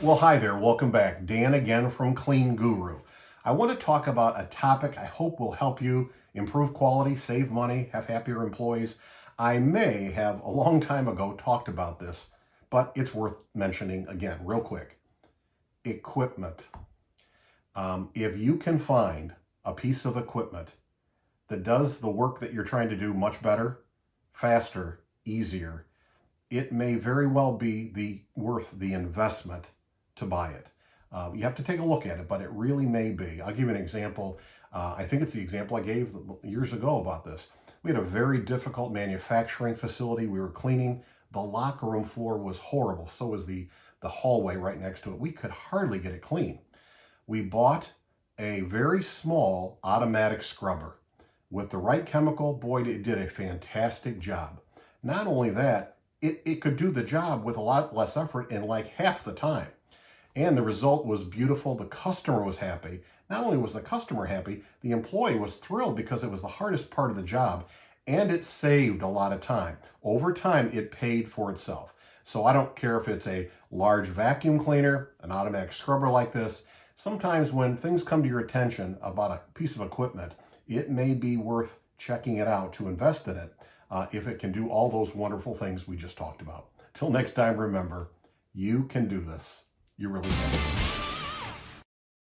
Well, hi there. Welcome back. Dan again from CleanGuru. I want to talk about a topic I hope will help you improve quality, save money, have happier employees. I may have a long time ago talked about this, but it's worth mentioning again real quick. Equipment. If you can find a piece of equipment that does the work that you're trying to do much better, faster, easier, it may very well be worth the investment to buy it. You have to take a look at it, but it really may be. I'll give you an example. I think it's the example I gave years ago about this. We had a very difficult manufacturing facility we were cleaning. The locker room floor was horrible. So was the hallway right next to it. We could hardly get it clean. We bought a very small automatic scrubber. With the right chemical, boy, it did a fantastic job. Not only that, it could do the job with a lot less effort in like half the time. And the result was beautiful. The customer was happy. Not only was the customer happy, the employee was thrilled because it was the hardest part of the job and it saved a lot of time. Over time, it paid for itself. So I don't care if it's a large vacuum cleaner, an automatic scrubber like this. Sometimes when things come to your attention about a piece of equipment, it may be worth checking it out to invest in it if it can do all those wonderful things we just talked about. Till next time, remember, you can do this. You really can.